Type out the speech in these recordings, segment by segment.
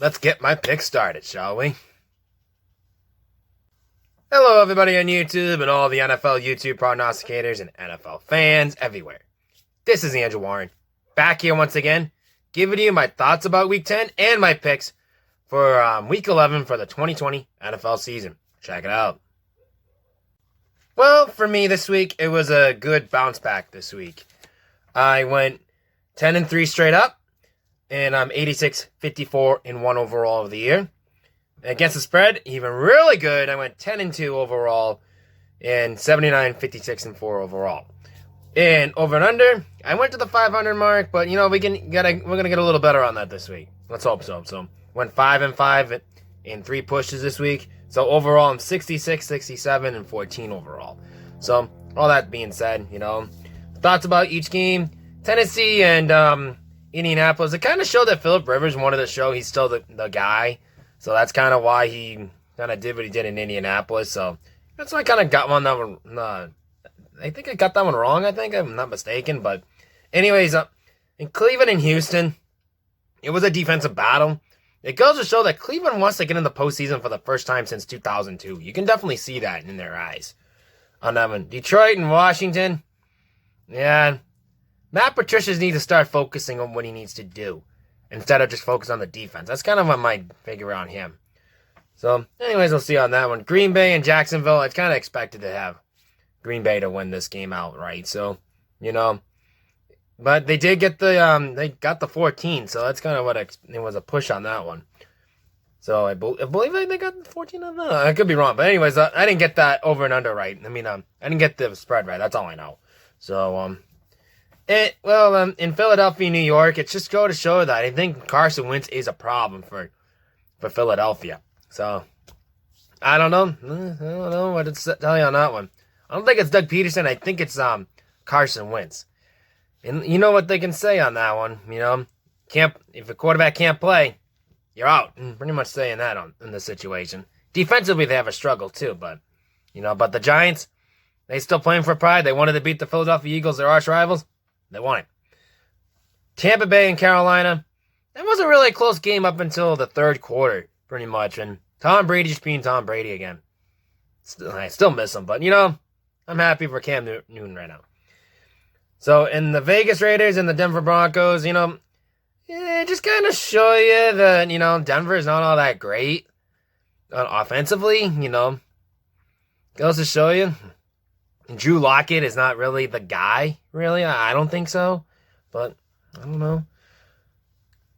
let's get my pick started, shall we? Hello, everybody on YouTube and all the NFL YouTube prognosticators and NFL fans everywhere. This is Andrew Warren, back here once again, giving you my thoughts about Week 10 and my picks for Week 11 for the 2020 NFL season. Check it out. Well, for me this week, it was a good bounce back this week. I went 10-3 straight up, and I'm 86-54-1 overall of the year. Against the spread, even really good. I went 10-2 overall and 79-56-4 overall. And over and under, I went to the 500 mark, but we're gonna get a little better on that this week. Let's hope so. So went 5-5 in 3 pushes this week. So overall, I'm 66, 67, and 14 overall. So all that being said, thoughts about each game. Tennessee and Indianapolis. It kind of showed that Phillip Rivers wanted to show he's still the guy. So that's kind of why he kind of did what he did in Indianapolis. So that's why I kind of got one that one. I think I got that one wrong. I think I'm not mistaken. But anyways, in Cleveland and Houston, it was a defensive battle. It goes to show that Cleveland wants to get in the postseason for the first time since 2002. You can definitely see that in their eyes. On that one, Detroit and Washington. Yeah, Matt Patricia needs to start focusing on what he needs to do, instead of just focus on the defense. That's kind of what my figure on him. So, anyways, we'll see on that one. Green Bay and Jacksonville, I kind of expected to have Green Bay to win this game outright. So, but they did get they got the 14, so that's kind of what it was, a push on that one. So, I believe they got the 14 on that. I could be wrong, but anyways, I didn't get that over and under right. I mean, I didn't get the spread right. That's all I know. So, in Philadelphia, New York, it's just go to show that I think Carson Wentz is a problem for Philadelphia. So, I don't know what to tell you on that one. I don't think it's Doug Peterson. I think it's Carson Wentz. And you know what they can say on that one. If a quarterback can't play, you're out. I'm pretty much saying that in this situation. Defensively, they have a struggle too, but the Giants, they still playing for pride. They wanted to beat the Philadelphia Eagles, their arch rivals. They won it. Tampa Bay and Carolina, that was a really close game up until the third quarter, pretty much. And Tom Brady just being Tom Brady again. I still miss him, but, I'm happy for Cam Newton right now. So, in the Vegas Raiders and the Denver Broncos, just kind of show you that, Denver is not all that great offensively, Goes to show you. Drew Lockett is not really the guy, really. I don't think so, but I don't know.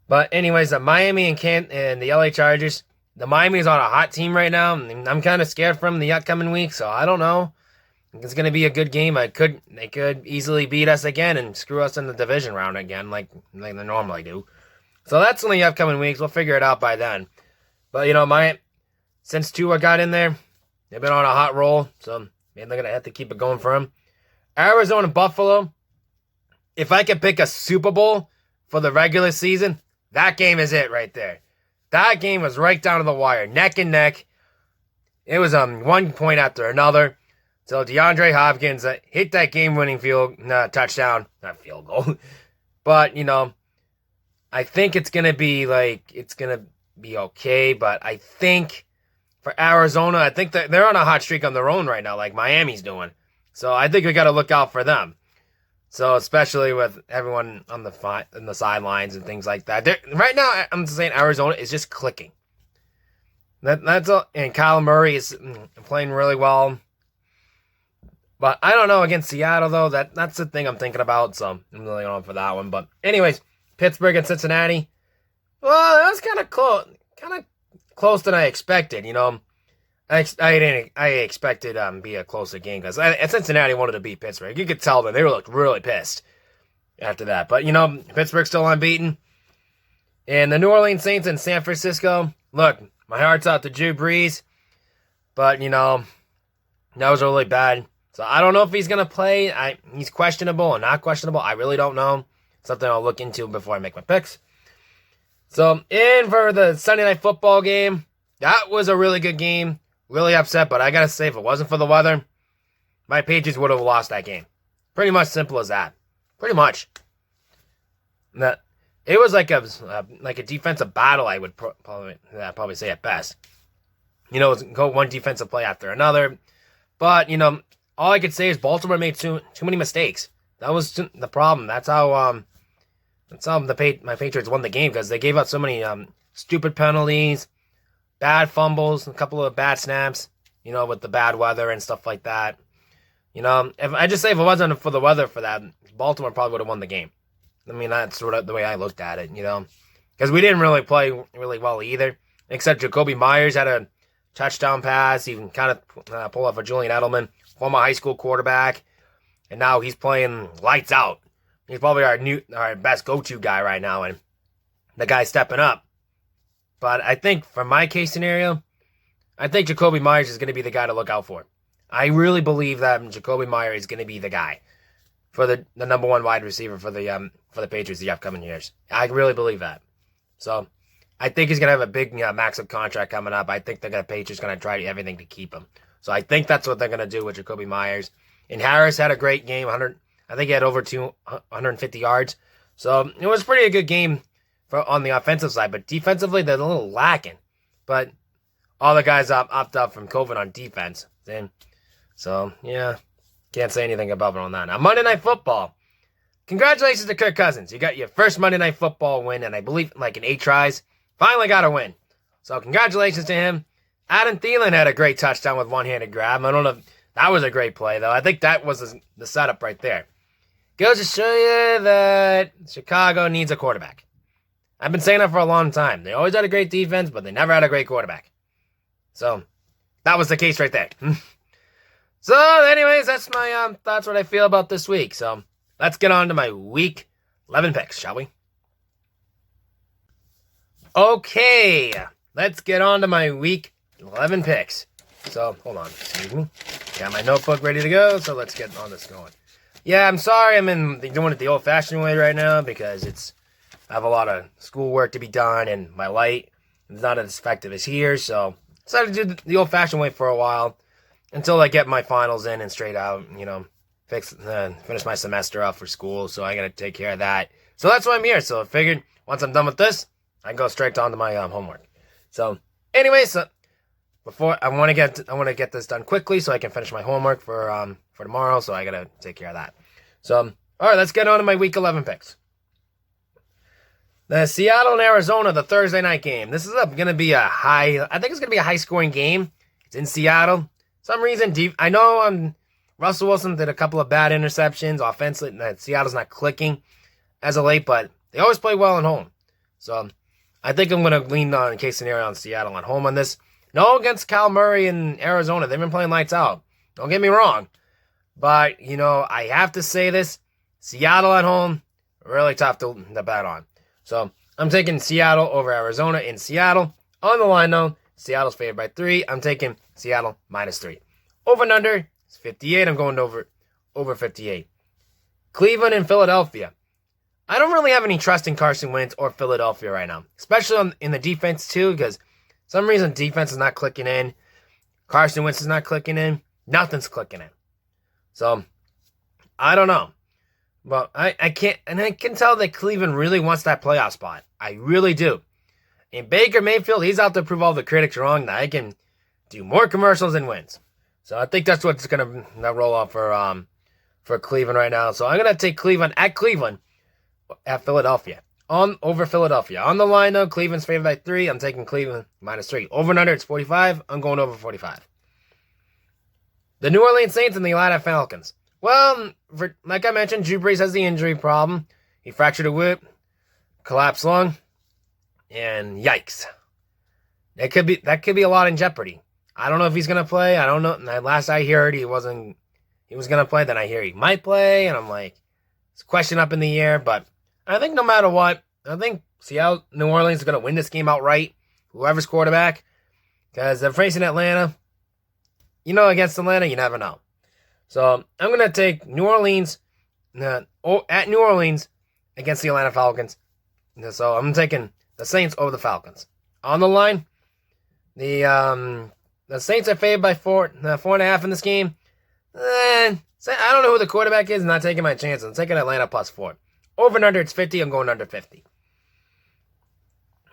But anyways, the Miami and the LA Chargers, the Miami is on a hot team right now. And I'm kind of scared from the upcoming week, so I don't know. It's going to be a good game. They could easily beat us again and screw us in the division round again, like they normally do. So that's in the upcoming weeks. We'll figure it out by then. But since Tua got in there, they've been on a hot roll, so maybe they're going to have to keep it going for him. Arizona and Buffalo. If I could pick a Super Bowl for the regular season, that game is it right there. That game was right down to the wire, neck and neck. It was 1 point after another. So DeAndre Hopkins hit that game-winning touchdown, not field goal. But, I think it's going to be okay. But I think for Arizona, I think that they're on a hot streak on their own right now, like Miami's doing. So I think we got to look out for them. So especially with everyone on the sidelines and things like that. Right now, I'm saying Arizona is just clicking. That's all. And Kyler Murray is playing really well. But I don't know against Seattle though. That's the thing I'm thinking about. So I'm really on for that one. But anyways, Pittsburgh and Cincinnati. Well, that was kind of close than I expected. I expected be a closer game because Cincinnati wanted to beat Pittsburgh. You could tell that they looked really pissed after that. But Pittsburgh's still unbeaten, and the New Orleans Saints and San Francisco. Look, my heart's out to Drew Brees, but that was really bad. So I don't know if he's gonna play. He's questionable or not questionable. I really don't know. Something I'll look into before I make my picks. So in for the Sunday Night Football game, that was a really good game. Really upset, but I gotta say, if it wasn't for the weather, my Patriots would have lost that game. Pretty much simple as that. Pretty much. It was like a defensive battle. I would probably say at best. You know, go one defensive play after another. But you know, all I could say is Baltimore made too many mistakes. That was the problem. That's how my Patriots won the game, because they gave up so many stupid penalties, bad fumbles, a couple of bad snaps. You know, with the bad weather and stuff like that. You know, if it wasn't for the weather for that, Baltimore probably would have won the game. I mean, that's sort of the way I looked at it. You know, because we didn't really play really well either, except Jacoby Myers had a touchdown pass. He can kind of pull off a Julian Edelman, former high school quarterback, and now he's playing lights out. He's probably our best go-to guy right now, and the guy's stepping up. But I think for my case scenario, I think Jacoby Myers is going to be the guy to look out for. I really believe that Jacoby Myers is going to be the guy for the number one wide receiver for the Patriots the upcoming years. I really believe that. So I think he's going to have a big max-up contract coming up. I think the Patriots are going to try everything to keep him. So I think that's what they're going to do with Jacoby Myers. And Harris had a great game. I think he had over 250 yards. So it was pretty a good game on the offensive side. But defensively, they're a little lacking. But all the guys opt out from COVID on defense. So, yeah, can't say anything above it on that. Now, Monday Night Football. Congratulations to Kirk Cousins. You got your first Monday Night Football win, and I believe like in 8 tries. Finally got a win. So, congratulations to him. Adam Thielen had a great touchdown with one-handed grab. I don't know if that was a great play, though. I think that was the setup right there. Goes to show you that Chicago needs a quarterback. I've been saying that for a long time. They always had a great defense, but they never had a great quarterback. So, that was the case right there. So, anyways, that's my thoughts, what I feel about this week. So, let's get on to my Week 11 picks, shall we? Okay, let's get on to my Week 11 picks. So, hold on, excuse me. Got my notebook ready to go, so let's get on this going. Yeah, I'm sorry I'm doing it the old-fashioned way right now because I have a lot of schoolwork to be done, and my light is not as effective as here, so I decided to do the old-fashioned way for a while until I get my finals in and straight out, you know, finish my semester up for school, so I got to take care of that. So that's why I'm here. So I figured once I'm done with this, I can go straight on to my homework. So, anyways, before I want to get this done quickly so I can finish my homework for tomorrow. So I got to take care of that. So, all right, let's get on to my Week 11 picks. The Seattle and Arizona, the Thursday night game. This is going to be I think it's going to be a high-scoring game. It's in Seattle. Some reason, I know Russell Wilson did a couple of bad interceptions offensively. Seattle's not clicking as of late, but they always play well at home. So I think I'm going to lean on case scenario on Seattle at home on this. No against Kyle Murray in Arizona. They've been playing lights out. Don't get me wrong. But, you know, I have to say this. Seattle at home, really tough to bet on. So I'm taking Seattle over Arizona in Seattle. On the line, though, Seattle's favored by 3. I'm taking Seattle -3. Over and under is 58. I'm going over 58. Cleveland and Philadelphia. I don't really have any trust in Carson Wentz or Philadelphia right now, especially in the defense too, because some reason defense is not clicking in. Carson Wentz is not clicking in. Nothing's clicking in. So I don't know, but I can tell that Cleveland really wants that playoff spot. I really do. And Baker Mayfield, he's out to prove all the critics wrong that I can do more commercials than wins. So I think that's what's going to roll off for Cleveland right now. So I'm going to take Cleveland at Philadelphia. Over Philadelphia. On the line, though, Cleveland's favored by 3. I'm taking Cleveland -3. Over and under, it's 45. I'm going over 45. The New Orleans Saints and the Atlanta Falcons. Well, like I mentioned, Drew Brees has the injury problem. He fractured a whip, collapsed lung, and yikes. That could be a lot in jeopardy. I don't know if he's going to play. I don't know. Last I heard, he was going to play. Then I hear he might play, and I'm like, it's a question up in the air. But I think no matter what, I think New Orleans is going to win this game outright, whoever's quarterback, because they're facing Atlanta. You know, against Atlanta, you never know. So I'm going to take New Orleans at New Orleans against the Atlanta Falcons. So I'm taking the Saints over the Falcons. On the line, the Saints are favored by 4.5 in this game. I don't know who the quarterback is. I'm not taking my chances. I'm taking Atlanta +4. Over and under, it's 50. I'm going under 50.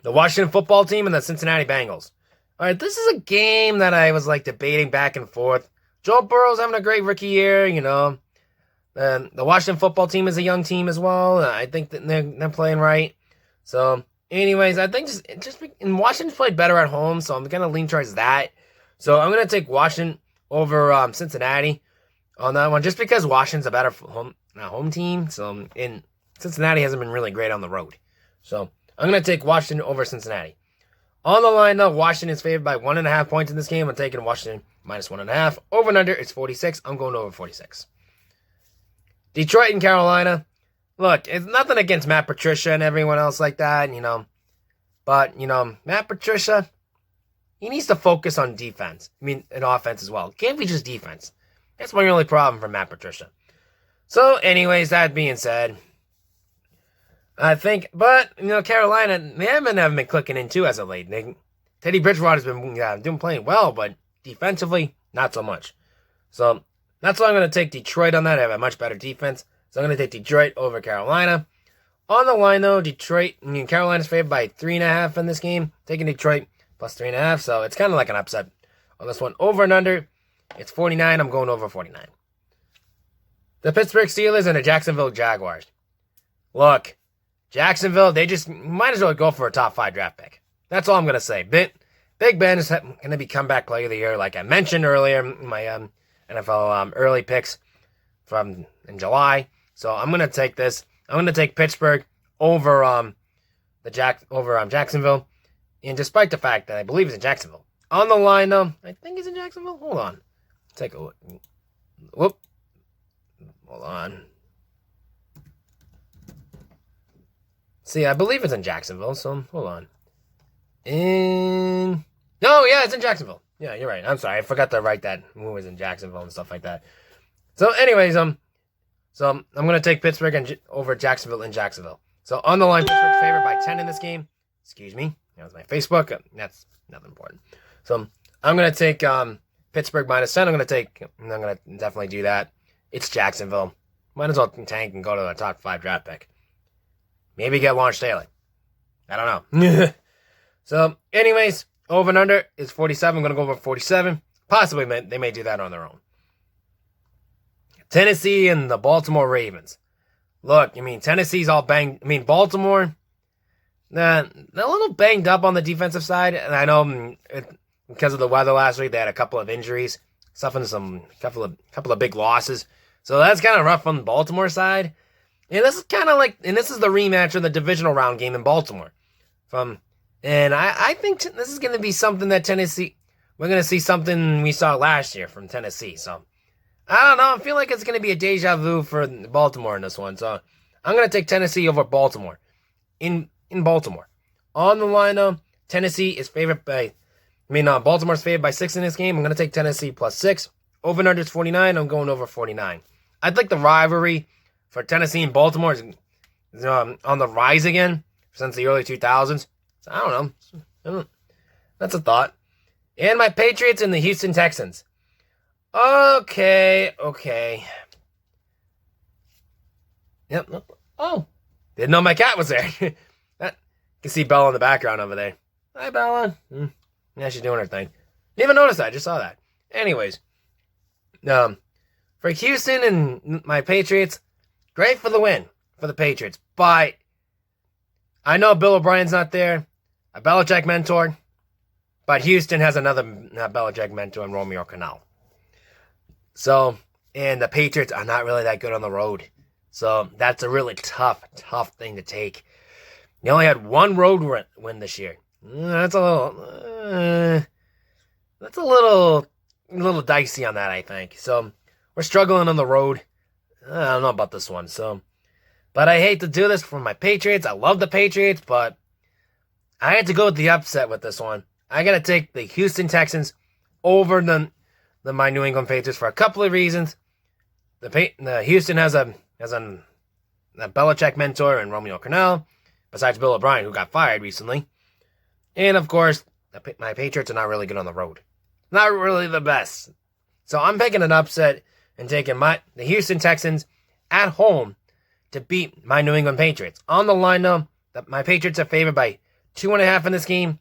The Washington football team and the Cincinnati Bengals. All right, this is a game that I was like debating back and forth. Joe Burrow's having a great rookie year, you know. The Washington football team is a young team as well. I think that they're playing right. So, anyways, I think and Washington's played better at home, so I'm gonna lean towards that. So I'm gonna take Washington over Cincinnati on that one, just because Washington's a better home team. So, and Cincinnati hasn't been really great on the road. So I'm gonna take Washington over Cincinnati. On the line, though, Washington is favored by 1.5 points in this game. I'm taking Washington minus 1.5. Over and under, it's 46. I'm going over 46. Detroit and Carolina. Look, it's nothing against Matt Patricia and everyone else like that, you know. But, you know, Matt Patricia, he needs to focus on defense. I mean, and offense as well. It can't be just defense. That's my only problem for Matt Patricia. So, anyways, that being said, I think, but, you know, Carolina, they haven't been clicking in too as of late. Teddy Bridgewater's been playing well, but defensively, not so much. So, that's why I'm going to take Detroit on that. I have a much better defense. So, I'm going to take Detroit over Carolina. On the line, though, Carolina's favored by 3.5 in this game. Taking Detroit plus 3.5, so it's kind of like an upset on this one. Over and under, it's 49. I'm going over 49. The Pittsburgh Steelers and the Jacksonville Jaguars. Look, Jacksonville, they just might as well go for a top 5 draft pick. That's all I'm going to say. Big Ben is going to be comeback player of the year, like I mentioned earlier in my NFL early picks from in July. So I'm going to take this. I'm going to take Pittsburgh over Jacksonville. And despite the fact that I believe it's in Jacksonville. On the line, though, I think it's in Jacksonville. Hold on. Take a look. Whoop. Hold on. See, I believe it's in Jacksonville, so hold on. No, yeah, it's in Jacksonville. Yeah, you're right. I'm sorry. I forgot to write that. Who was in Jacksonville and stuff like that. So, anyways, so I'm going to take Pittsburgh over Jacksonville in Jacksonville. So, on the line, Pittsburgh favored by 10 in this game. Excuse me. That was my Facebook. That's nothing important. So, I'm going to take Pittsburgh minus 10. I'm going to definitely do that. It's Jacksonville. Might as well tank and go to the top 5 draft pick. Maybe get launched daily. I don't know. So, anyways, over and under is 47. I'm going to go over 47. Possibly they may do that on their own. Tennessee and the Baltimore Ravens. Look, I mean, Tennessee's all banged. I mean, Baltimore, they're a little banged up on the defensive side. And I know because of the weather last week, they had a couple of injuries, suffering couple of big losses. So that's kind of rough on the Baltimore side. And this is kind of like, and this is the rematch of the divisional round game in Baltimore. And I think this is going to be something that Tennessee, we're going to see something we saw last year from Tennessee. So, I don't know. I feel like it's going to be a deja vu for Baltimore in this one. So, I'm going to take Tennessee over Baltimore. In Baltimore. On the line, though, Tennessee is favored by, Baltimore's favored by 6 in this game. I'm going to take Tennessee plus 6. Over and under is 49. I'm going over 49. I think the rivalry for Tennessee and Baltimore is on the rise again since the early 2000s. So I don't know. That's a thought. And my Patriots and the Houston Texans. Okay. Yep. Oh, didn't know my cat was there. You can see Bella in the background over there. Hi, Bella. Yeah, she's doing her thing. Didn't even notice that. I just saw that. Anyways, for Houston and my Patriots, great for the win for the Patriots. But I know Bill O'Brien's not there, a Belichick mentor, but Houston has another Belichick mentor in Romeo Crennel. So, and the Patriots are not really that good on the road. So that's a really tough thing to take. They only had one road win this year. That's a little dicey on that, I think. So we're struggling on the road. I don't know about this one. So, but I hate to do this for my Patriots. I love the Patriots, but I had to go with the upset with this one. I got to take the Houston Texans over my New England Patriots for a couple of reasons. The Houston has a Belichick mentor in Romeo Crennel, besides Bill O'Brien, who got fired recently. And, of course, my Patriots are not really good on the road. Not really the best. So I'm picking an upset and taking the Houston Texans at home to beat my New England Patriots. On the line, though, my Patriots are favored by 2.5 in this game.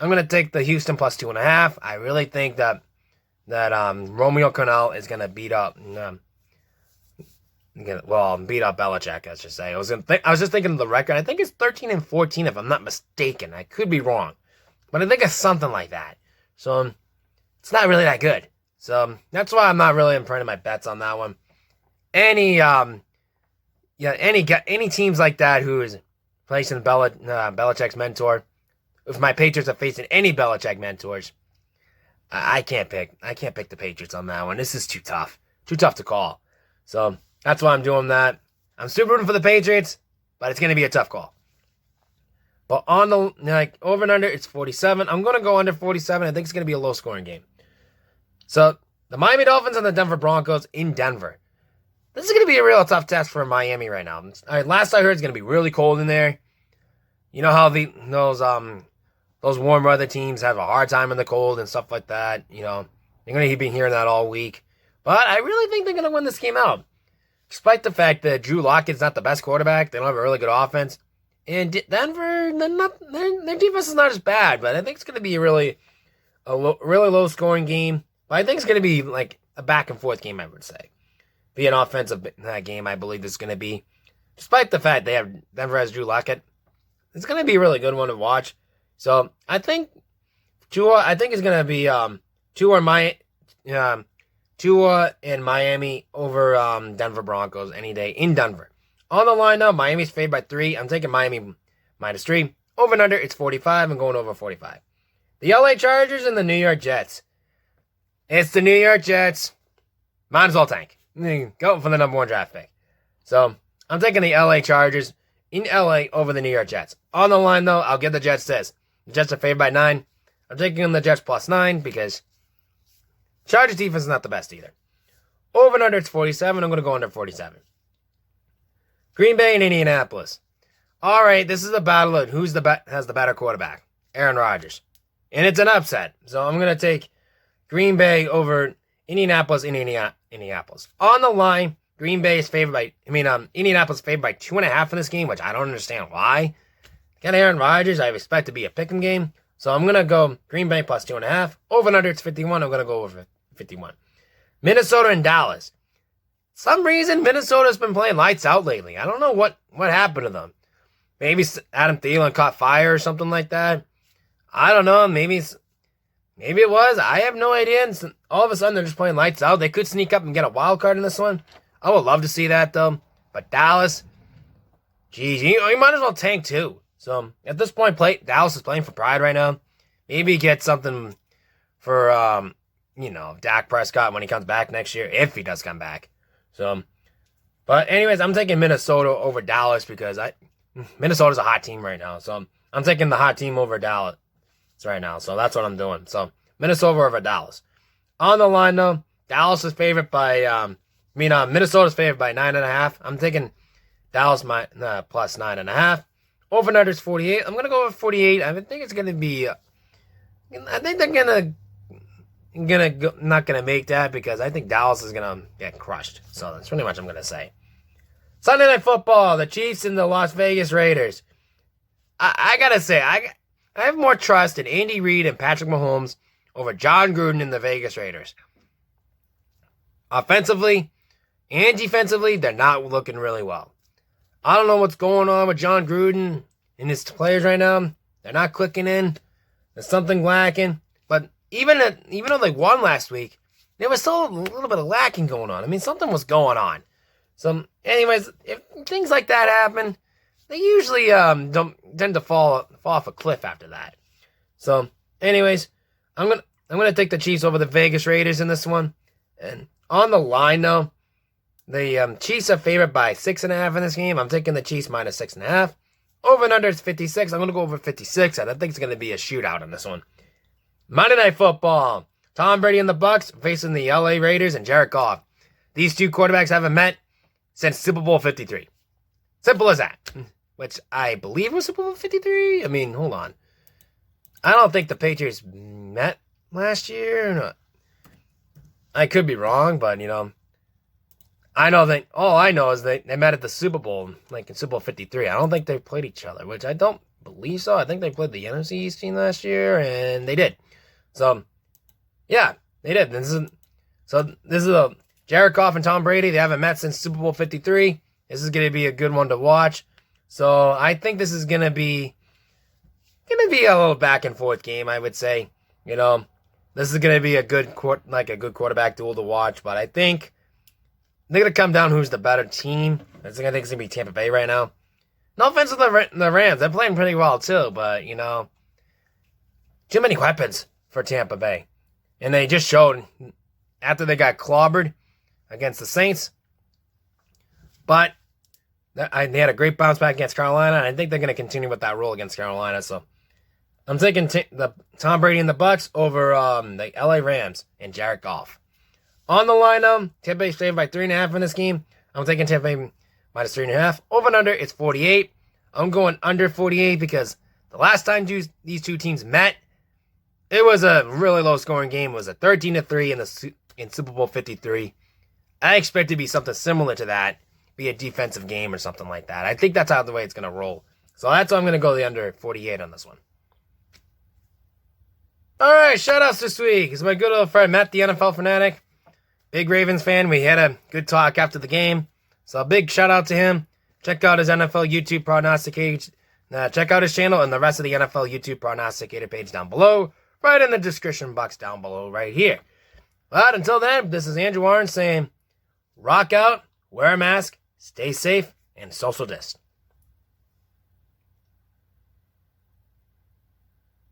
I'm going to take the Houston plus 2.5. I really think that Romeo Crennel is going to beat up Belichick, I should say. I was just thinking of the record. I think it's 13-14 if I'm not mistaken. I could be wrong. But I think it's something like that. So it's not really that good. So that's why I'm not really imprinting my bets on that one. Any teams like that who is facing Belichick's mentor, if my Patriots are facing any Belichick mentors, I can't pick. I can't pick the Patriots on that one. This is too tough. Too tough to call. So that's why I'm doing that. I'm super rooting for the Patriots, but it's going to be a tough call. But on the over and under, it's 47. I'm going to go under 47. I think it's going to be a low-scoring game. So the Miami Dolphins and the Denver Broncos in Denver. This is going to be a real tough test for Miami right now. Last I heard, it's going to be really cold in there. You know how those warm weather teams have a hard time in the cold and stuff like that. You know, you're going to be hearing that all week. But I really think they're going to win this game out. Despite the fact that Drew Lockett's not the best quarterback, they don't have a really good offense. And Denver, their defense is not as bad, but I think it's going to be really low-scoring game. But I think it's going to be like a back-and-forth game, I would say. Be an offensive game, I believe this is going to be. Despite the fact Denver has Drew Lockett, it's going to be a really good one to watch. So I think it's going to be Tua and Miami over Denver Broncos any day in Denver. On the line now, Miami's favored by 3. I'm taking Miami -3. Over and under, it's 45. I'm going over 45. The LA Chargers and the New York Jets. It's the New York Jets. Might as well tank. Go for the number 1 draft pick. So I'm taking the LA Chargers in LA over the New York Jets. On the line, though, I'll give the Jets this. The Jets are favored by 9. I'm taking the Jets +9 because Chargers defense is not the best either. Over and under, it's 47. I'm going to go under 47. Green Bay and Indianapolis. All right, this is a battle of who's has the better quarterback. Aaron Rodgers. And it's an upset. So I'm going to take Green Bay over Indianapolis in Indianapolis. On the line, Indianapolis favored by 2.5 in this game, which I don't understand why. Got Aaron Rodgers, I expect to be a pick'em game. So I'm going to go Green Bay +2.5. Over and under, it's 51. I'm going to go over 51. Minnesota and Dallas. Some reason Minnesota's been playing lights out lately. I don't know what happened to them. Maybe Adam Thielen caught fire or something like that. I don't know. Maybe it was. I have no idea. And all of a sudden, they're just playing lights out. They could sneak up and get a wild card in this one. I would love to see that, though. But Dallas, geez, you might as well tank, too. So, at this point, Dallas is playing for pride right now. Maybe get something for, Dak Prescott when he comes back next year, if he does come back. So, but anyways, I'm taking Minnesota over Dallas because Minnesota's a hot team right now. So, I'm taking the hot team over Dallas right now. So, that's what I'm doing. So, Minnesota over Dallas. On the line, though, Minnesota's favored by 9.5. I'm taking Dallas plus 9.5. Over and under is 48. I'm going to go with 48. I think it's going to be, I think they're not going to make that because I think Dallas is going to get crushed. So that's pretty much what I'm going to say. Sunday Night Football, the Chiefs and the Las Vegas Raiders. I got to say, I have more trust in Andy Reid and Patrick Mahomes over John Gruden and the Vegas Raiders. Offensively and defensively, they're not looking really well. I don't know what's going on with John Gruden and his players right now. They're not clicking in. There's something lacking. But even though they won last week, there was still a little bit of lacking going on. I mean, something was going on. So, anyways, if things like that happen, they usually don't tend to fall off a cliff after that. So, anyways, I'm gonna take the Chiefs over the Vegas Raiders in this one. And on the line, though, the Chiefs are favored by 6.5 in this game. I'm taking the Chiefs -6.5. Over and under is 56. I'm going to go over 56. I think it's going to be a shootout in this one. Monday Night Football. Tom Brady and the Bucks facing the LA Raiders and Jared Goff. These two quarterbacks haven't met since Super Bowl 53. Simple as that. Which I believe was Super Bowl 53. I mean, hold on. I don't think the Patriots met last year. No. I could be wrong, but, I know all I know is they met at the Super Bowl, like in Super Bowl 53. I don't think they played each other, which I don't believe so. I think they played the NFC East team last year, and they did. So, yeah, they did. This is a Jared Goff and Tom Brady. They haven't met since Super Bowl 53. This is going to be a good one to watch. So I think this is going to be a little back and forth game, I would say. This is going to be a good quarterback duel to watch. But I think they're going to come down who's the better team. I think it's going to be Tampa Bay right now. No offense to the Rams. They're playing pretty well too. But, too many weapons for Tampa Bay. And they just showed after they got clobbered against the Saints. But they had a great bounce back against Carolina, and I think they're going to continue with that role against Carolina. So I'm taking the Tom Brady and the Bucs over the LA Rams and Jared Goff. On the line, Tampa Bay favored by 3.5 in this game. I'm taking Tampa Bay minus 3.5. Over and under, it's 48. I'm going under 48 because the last time these two teams met, it was a really low-scoring game. It was a 13-3 in Super Bowl 53. I expect it to be something similar to that. Be a defensive game or something like that. I think that's how the way it's going to roll. So that's why I'm going to go the under 48 on this one. All right, shout-outs this week. It's my good old friend Matt, the NFL Fanatic. Big Ravens fan. We had a good talk after the game. So a big shout-out to him. Check out his NFL YouTube prognosticator. Check out his channel and the rest of the NFL YouTube prognosticator page down below. Right in the description box down below right here. But until then, this is Andrew Warren saying, rock out, wear a mask, stay safe, and social distance.